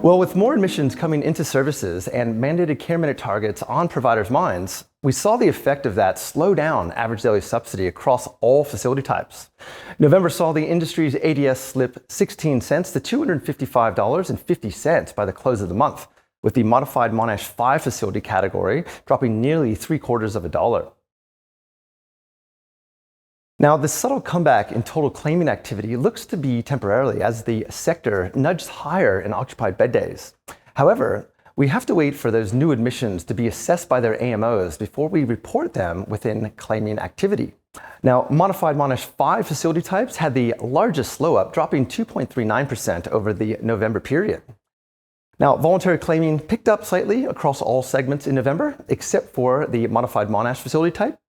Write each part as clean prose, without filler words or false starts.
Well, with more admissions coming into services and mandated care minute targets on providers' minds, we saw the effect of that slow down average daily subsidy across all facility types. November saw the industry's ADS slip 16 cents to $255.50 by the close of the month, with the modified Monash 5 facility category dropping nearly $0.75. Now, the subtle comeback in total claiming activity looks to be temporarily as the sector nudged higher in occupied bed days. However, we have to wait for those new admissions to be assessed by their AMOs before we report them within claiming activity. Now, modified Monash 5 facility types had the largest slow up, dropping 2.39% over the November period. Now, voluntary claiming picked up slightly across all segments in November, except for the modified Monash facility type.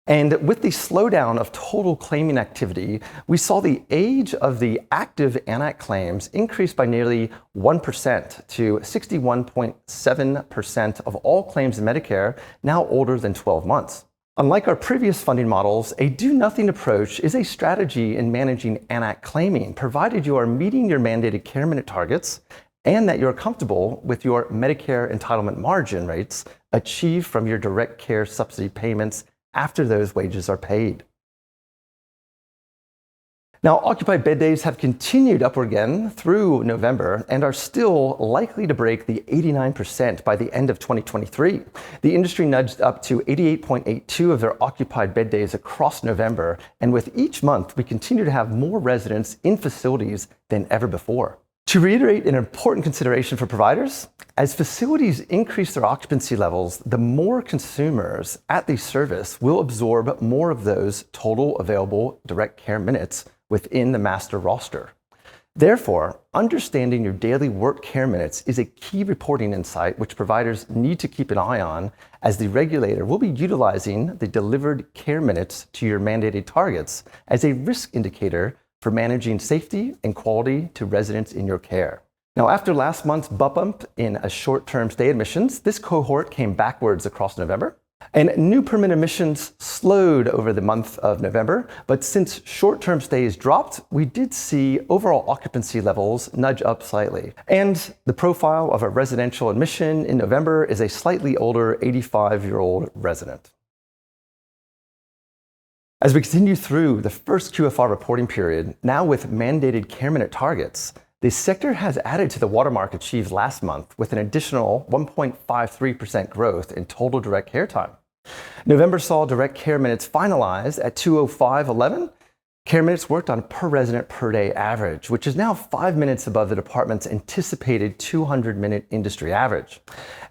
And with the slowdown of total claiming activity, we saw the age of the active ANAC claims increase by nearly 1% to 61.7% of all claims in Medicare now older than 12 months. Unlike our previous funding models, a do-nothing approach is a strategy in managing ANAC claiming, provided you are meeting your mandated care minute targets and that you're comfortable with your Medicare entitlement margin rates achieved from your direct care subsidy payments after those wages are paid. Now, occupied bed days have continued upward again through November and are still likely to break the 89% by the end of 2023. The industry nudged up to 88.82 of their occupied bed days across November, and with each month, we continue to have more residents in facilities than ever before. To reiterate an important consideration for providers, as facilities increase their occupancy levels, the more consumers at the service will absorb more of those total available direct care minutes within the master roster. Therefore, understanding your daily work care minutes is a key reporting insight which providers need to keep an eye on, as the regulator will be utilizing the delivered care minutes to your mandated targets as a risk indicator for managing safety and quality to residents in your care. Now, after last month's bump in a short-term stay admissions, this cohort came backwards across November, and new permanent admissions slowed over the month of November. But since short-term stays dropped, we did see overall occupancy levels nudge up slightly. And the profile of a residential admission in November is a slightly older 85-year-old resident. As we continue through the first QFR reporting period, now with mandated care minute targets, the sector has added to the watermark achieved last month with an additional 1.53% growth in total direct care time. November saw direct care minutes finalized at 205.11. Care minutes worked on per resident per day average, which is now 5 minutes above the department's anticipated 200-minute industry average.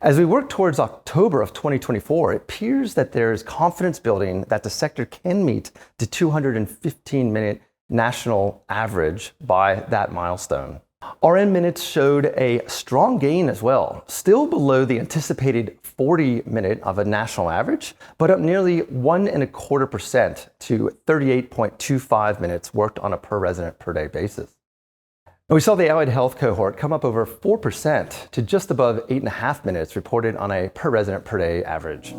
As we work towards October of 2024, it appears that there is confidence building that the sector can meet the 215-minute national average by that milestone. RN minutes showed a strong gain as well, still below the anticipated 40-minute of a national average, but up nearly 1.25% to 38.25 minutes worked on a per resident per day basis. And we saw the allied health cohort come up over 4% to just above 8.5 minutes reported on a per resident per day average.